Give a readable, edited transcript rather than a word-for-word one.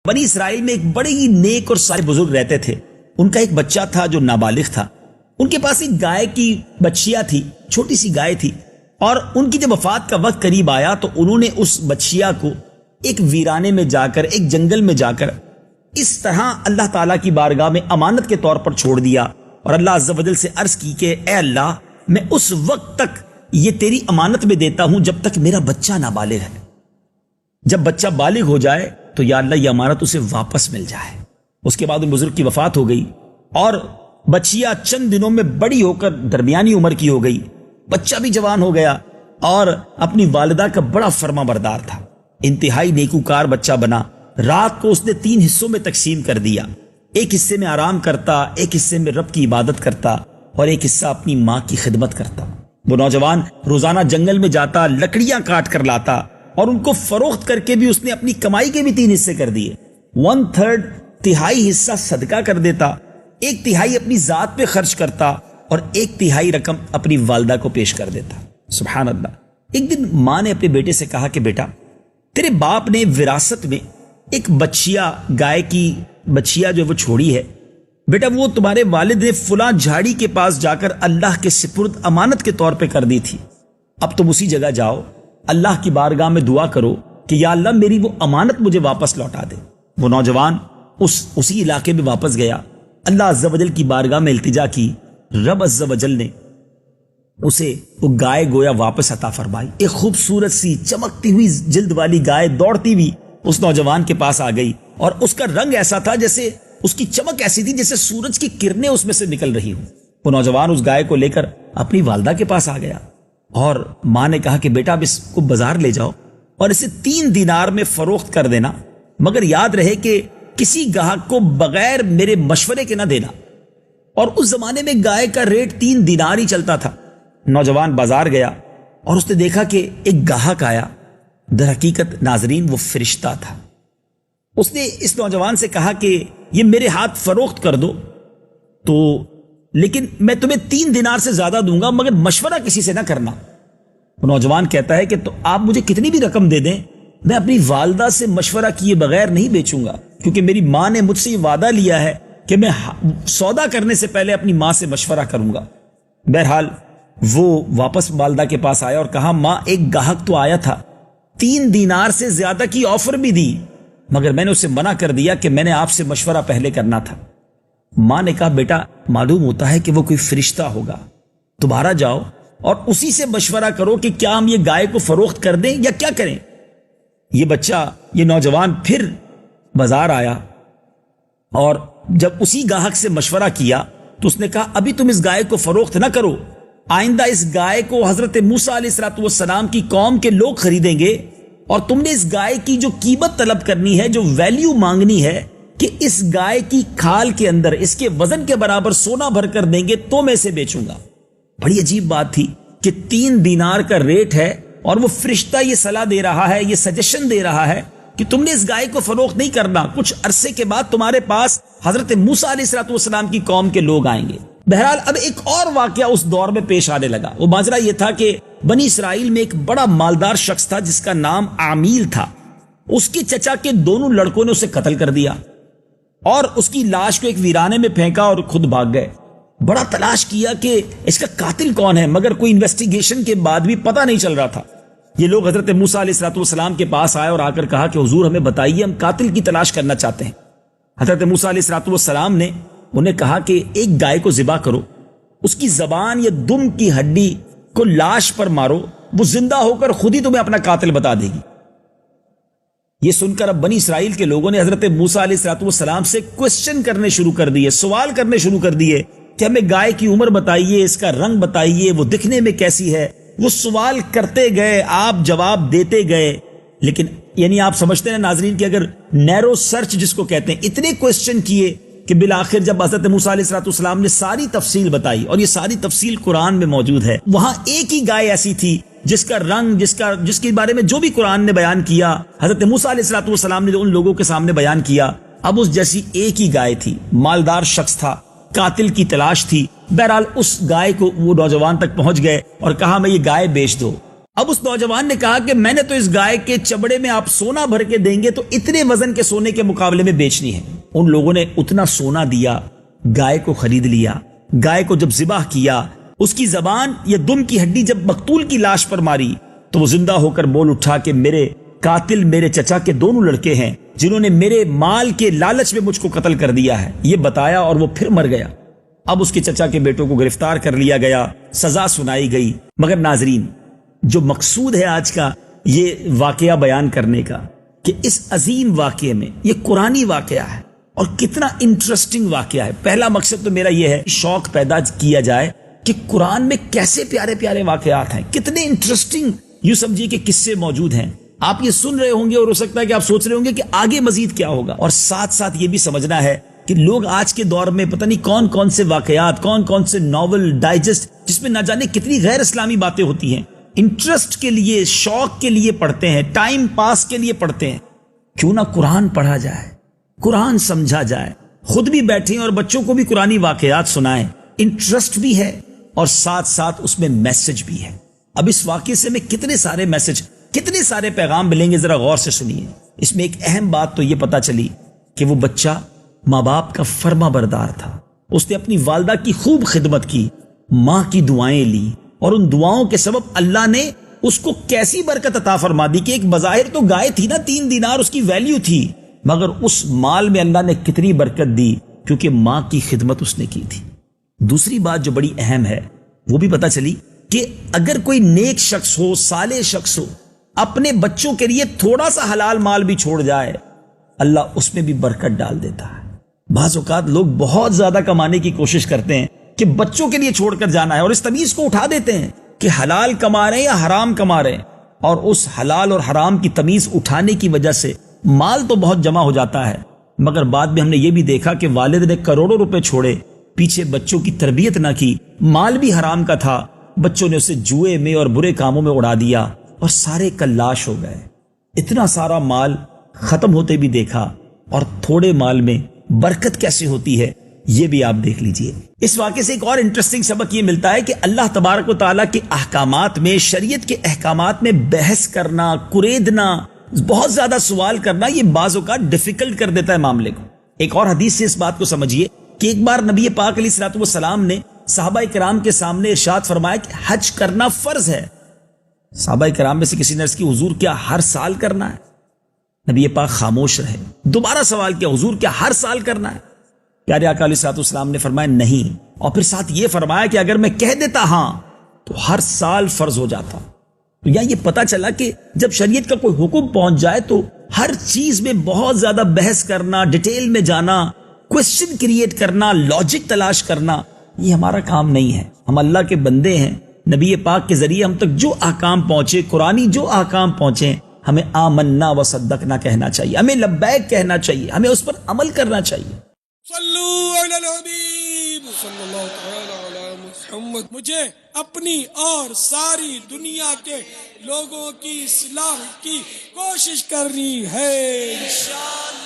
بنی اسرائیل میں ایک بڑے ہی نیک اور صالح بزرگ رہتے تھے. ان کا ایک بچہ تھا جو نابالغ تھا. ان کے پاس ایک گائے کی بچیا تھی، چھوٹی سی گائے تھی، اور ان کی جب وفات کا وقت قریب آیا تو انہوں نے اس بچیا کو ایک ویرانے میں جا کر، ایک جنگل میں جا کر اس طرح اللہ تعالیٰ کی بارگاہ میں امانت کے طور پر چھوڑ دیا، اور اللہ عز و جل سے عرض کی کہ اے اللہ، میں اس وقت تک یہ تیری امانت میں دیتا ہوں جب تک میرا بچہ نابالغ ہے. جب بچہ بالغ ہو جائے تو یا اللہ یہ امانت اسے واپس مل جائے. اس کے بعد ان بزرگ کی وفات ہو گئی اور بچیا چند دنوں میں بڑی ہو کر درمیانی عمر کی ہو گئی. بچہ بھی جوان ہو گیا اور اپنی والدہ کا بڑا فرما بردار تھا. انتہائی نیکوکار بچہ بنا. رات کو اس نے 3 حصوں میں تقسیم کر دیا. ایک حصے میں آرام کرتا، ایک حصے میں رب کی عبادت کرتا، اور ایک حصہ اپنی ماں کی خدمت کرتا. وہ نوجوان روزانہ جنگل میں جاتا، لکڑیاں کاٹ کر لاتا، اور ان کو فروخت کر کے بھی اس نے اپنی کمائی کے بھی 3 حصے کر دیے. 1/3 تہائی حصہ صدقہ کر دیتا، 1/3 اپنی ذات پہ خرچ کرتا، اور 1/3 رقم اپنی والدہ کو پیش کر دیتا. سبحان اللہ. ایک دن ماں نے اپنے بیٹے سے کہا کہ بیٹا، تیرے باپ نے وراثت میں ایک بچیا، گائے کی بچیا جو وہ چھوڑی ہے، بیٹا وہ تمہارے والد نے فلاں جھاڑی کے پاس جا کر اللہ کے سپرد امانت کے طور پہ کر دی تھی. اب تم اسی جگہ جاؤ، اللہ کی بارگاہ میں دعا کرو کہ یا اللہ میری وہ امانت مجھے واپس لوٹا دے. وہ نوجوان اسی علاقے میں واپس گیا، اللہ عز و جل کی بارگاہ میں التجا کی. رب عز و جل نے اسے وہ گائے گویا واپس عطا فرمائی. ایک خوبصورت سی چمکتی ہوئی جلد والی گائے دوڑتی ہوئی اس نوجوان کے پاس آ گئی، اور اس کا رنگ ایسا تھا جیسے اس کی چمک ایسی تھی جیسے سورج کی کرنیں اس میں سے نکل رہی ہوں. وہ نوجوان اس گائے کو لے کر اپنی والدہ کے پاس آ گیا، اور ماں نے کہا کہ بیٹا اب اس کو بازار لے جاؤ اور اسے 3 دینار میں فروخت کر دینا، مگر یاد رہے کہ کسی گاہک کو بغیر میرے مشورے کے نہ دینا. اور اس زمانے میں گائے کا ریٹ 3 دینار ہی چلتا تھا. نوجوان بازار گیا اور اس نے دیکھا کہ ایک گاہک آیا. در حقیقت ناظرین وہ فرشتہ تھا. اس نے اس نوجوان سے کہا کہ یہ میرے ہاتھ فروخت کر دو، تو لیکن میں تمہیں 3 دینار سے زیادہ دوں گا، مگر مشورہ کسی سے نہ کرنا. نوجوان کہتا ہے کہ تو آپ مجھے کتنی بھی رقم دے دیں، میں اپنی والدہ سے مشورہ کیے بغیر نہیں بیچوں گا، کیونکہ میری ماں نے مجھ سے یہ وعدہ لیا ہے کہ میں سودا کرنے سے پہلے اپنی ماں سے مشورہ کروں گا. بہرحال وہ واپس والدہ کے پاس آیا اور کہا ماں ایک گاہک تو آیا تھا، 3 دینار سے زیادہ کی آفر بھی دی، مگر میں نے اسے منع کر دیا کہ میں نے آپ سے مشورہ پہلے کرنا تھا. ماں نے کہا بیٹا معلوم ہوتا ہے کہ وہ کوئی فرشتہ ہوگا، تمہارا جاؤ اور اسی سے مشورہ کرو کہ کیا ہم یہ گائے کو فروخت کر دیں یا کیا کریں. یہ بچہ، یہ نوجوان پھر بازار آیا اور جب اسی گاہک سے مشورہ کیا تو اس نے کہا ابھی تم اس گائے کو فروخت نہ کرو، آئندہ اس گائے کو حضرت موسیٰ علیہ السلام کی قوم کے لوگ خریدیں گے، اور تم نے اس گائے کی جو قیمت طلب کرنی ہے، جو ویلیو مانگنی ہے کہ اس گائے کی کھال کے اندر اس کے وزن کے برابر سونا بھر کر دیں گے تو میں اسے بیچوں گا. بڑی عجیب بات تھی کہ 3 دینار کا ریٹ ہے اور وہ فرشتہ یہ صلاح دے رہا ہے، یہ سجیشن دے رہا ہے کہ تم نے اس گائے کو فروخت نہیں کرنا، کچھ عرصے کے بعد تمہارے پاس حضرت موسیٰ علیہ السلام کی قوم کے لوگ آئیں گے. بہرحال اب ایک اور واقعہ اس دور میں پیش آنے لگا. وہ ماجرا یہ تھا کہ بنی اسرائیل میں ایک بڑا مالدار شخص تھا جس کا نام عامیل تھا. اس کے چچا کے دونوں لڑکوں نے اسے قتل کر دیا اور اس کی لاش کو ایک ویرانے میں پھینکا اور خود بھاگ گئے. بڑا تلاش کیا کہ اس کا قاتل کون ہے، مگر کوئی انویسٹیگیشن کے بعد بھی پتہ نہیں چل رہا تھا. یہ لوگ حضرت موسیٰ علیہ السلام کے پاس آئے اور آ کر کہا کہ حضور ہمیں بتائیے، ہم قاتل کی تلاش کرنا چاہتے ہیں. حضرت موسیٰ علیہ السلام نے انہیں کہا کہ ایک گائے کو ذبح کرو، اس کی زبان یا دم کی ہڈی کو لاش پر مارو، وہ زندہ ہو کر خود ہی تمہیں اپنا قاتل بتا دے گی. یہ سن کر اب بنی اسرائیل کے لوگوں نے حضرت موسیٰ علیہ السلام سے کوسچن کرنے شروع کر دیے، سوال کرنے شروع کر دیے کہ ہمیں گائے کی عمر بتائیے، اس کا رنگ بتائیے، وہ دکھنے میں کیسی ہے. وہ سوال کرتے گئے، آپ جواب دیتے گئے، لیکن یعنی آپ سمجھتے ہیں ناظرین کہ اگر نیرو سرچ جس کو کہتے ہیں، اتنے کوسچن کیے کہ بالآخر جب حضرت موسیٰ علیہ السلام نے ساری تفصیل بتائی، اور یہ ساری تفصیل قرآن میں موجود ہے، وہاں ایک ہی گائے ایسی تھی جس کا رنگ، جس کے بارے میں جو بھی قرآن نے بیان کیا، حضرت موسیٰ علیہ السلام نے جو ان لوگوں کے سامنے بیان کیا، اب اس جیسی ایک ہی گائے تھی. مالدار شخص تھا، قاتل کی تلاش تھی. بہرحال اس گائے کو وہ نوجوان تک پہنچ گئے اور کہا میں یہ گائے بیچ دو. اب اس نوجوان نے کہا کہ میں نے تو اس گائے کے چمڑے میں آپ سونا بھر کے دیں گے تو اتنے وزن کے سونے کے مقابلے میں بیچنی ہے. ان لوگوں نے اتنا سونا دیا, گائے کو خرید لیا. گائے کو جب ذبح کیا, اس کی زبان یا دم کی ہڈی جب مقتول کی لاش پر ماری تو وہ زندہ ہو کر بول اٹھا کہ میرے قاتل میرے چچا کے دونوں لڑکے ہیں جنہوں نے میرے مال کے لالچ میں مجھ کو قتل کر دیا ہے. یہ بتایا اور وہ پھر مر گیا. اب اس کے چچا کے بیٹوں کو گرفتار کر لیا گیا, سزا سنائی گئی. مگر ناظرین, جو مقصود ہے آج کا یہ واقعہ بیان کرنے کا کہ اس عظیم واقعے میں یہ قرآنی واقعہ ہے اور کتنا انٹرسٹنگ واقعہ ہے. پہلا مقصد تو میرا یہ ہے شوق پیدا کیا جائے کہ قرآن میں کیسے پیارے پیارے واقعات ہیں, کتنے انٹرسٹنگ یوں سمجھیے کہ قصے موجود ہیں. آپ یہ سن رہے ہوں گے اور ہو سکتا ہے کہ آپ سوچ رہے ہوں گے کہ آگے مزید کیا ہوگا. اور ساتھ ساتھ یہ بھی سمجھنا ہے کہ لوگ آج کے دور میں پتہ نہیں کون کون سے واقعات, کون کون سے ناول ڈائجسٹ جس میں نہ جانے کتنی غیر اسلامی باتیں ہوتی ہیں, انٹرسٹ کے لیے, شوق کے لیے پڑھتے ہیں, ٹائم پاس کے لیے پڑھتے ہیں. کیوں نہ قرآن پڑھا جائے, قرآن سمجھا جائے, خود بھی بیٹھیں اور بچوں کو بھی قرآنی واقعات سنائیں. انٹرسٹ بھی ہے اور ساتھ ساتھ اس میں میسج بھی ہے. اب اس واقعے سے میں کتنے سارے میسج, کتنے سارے پیغام ملیں گے, ذرا غور سے سنیے. اس میں ایک اہم بات تو یہ پتا چلی کہ وہ بچہ ماں باپ کا فرما بردار تھا. اس نے اپنی والدہ کی خوب خدمت کی, ماں کی دعائیں لی اور ان دعاؤں کے سبب اللہ نے اس کو کیسی برکت عطا فرما دی کہ ایک بظاہر تو گائے تھی نا, 3 دینار اس کی ویلیو تھی, مگر اس مال میں اللہ نے کتنی برکت دی کیونکہ ماں کی خدمت اس نے کی تھی. دوسری بات جو بڑی اہم ہے وہ بھی پتا چلی کہ اگر کوئی نیک شخص ہو, صالح شخص ہو, اپنے بچوں کے لیے تھوڑا سا حلال مال بھی چھوڑ جائے, اللہ اس میں بھی برکت ڈال دیتا ہے. بعض اوقات لوگ بہت زیادہ کمانے کی کوشش کرتے ہیں کہ بچوں کے لیے چھوڑ کر جانا ہے اور اس تمیز کو اٹھا دیتے ہیں کہ حلال کما رہے ہیں یا حرام کما رہے ہیں, اور اس حلال اور حرام کی تمیز اٹھانے کی وجہ سے مال تو بہت جمع ہو جاتا ہے, مگر بعد میں ہم نے یہ بھی دیکھا کہ والد نے کروڑوں روپے چھوڑے, پیچھے بچوں کی تربیت نہ کی, مال بھی حرام کا تھا, بچوں نے اسے جوئے میں اور برے کاموں میں اڑا دیا اور سارے کلاش ہو گئے. اتنا سارا مال ختم ہوتے بھی دیکھا, اور تھوڑے مال میں برکت کیسے ہوتی ہے یہ بھی آپ دیکھ لیجئے. اس واقعے سے ایک اور انٹرسٹنگ سبق یہ ملتا ہے کہ اللہ تبارک و تعالیٰ کے احکامات میں, شریعت کے احکامات میں بحث کرنا, کریدنا, بہت زیادہ سوال کرنا, یہ بعض اوقات ڈیفیکلٹ کر دیتا ہے معاملے کو. ایک اور حدیث سے اس بات کو سمجھیے کہ ایک بار نبی پاک علیہ الصلوۃ والسلام نے صحابہ کرام کے سامنے ارشاد فرمایا کہ حج کرنا فرض ہے. صحابہ کرام میں سے کسی نے عرض کی حضور کیا ہر سال کرنا ہے؟ نبی پاک خاموش رہے. دوبارہ سوال کیا, حضور کیا ہر سال کرنا ہے؟ پیارے آقا علیہ الصلوۃ والسلام نے فرمایا نہیں, اور پھر ساتھ یہ فرمایا کہ اگر میں کہہ دیتا ہاں تو ہر سال فرض ہو جاتا. تو یہاں یہ پتا چلا کہ جب شریعت کا کوئی حکم پہنچ جائے تو ہر چیز میں بہت زیادہ بحث کرنا, ڈیٹیل میں جانا, کوشچن کریٹ کرنا, لاجک تلاش کرنا, یہ ہمارا کام نہیں ہے. ہم اللہ کے بندے ہیں. نبی پاک کے ذریعے ہم تک جو احکام پہنچے, قرآنی جو احکام پہنچے, ہمیں آمنا و صدقنا کہنا چاہیے, ہمیں لبیک کہنا چاہیے, ہمیں اس پر عمل کرنا چاہیے. صلو علی الحبیب صلی اللہ تعالی علی محمد. مجھے اپنی اور ساری دنیا کے لوگوں کی اصلاح کی کوشش کرنی ہے انشاءاللہ.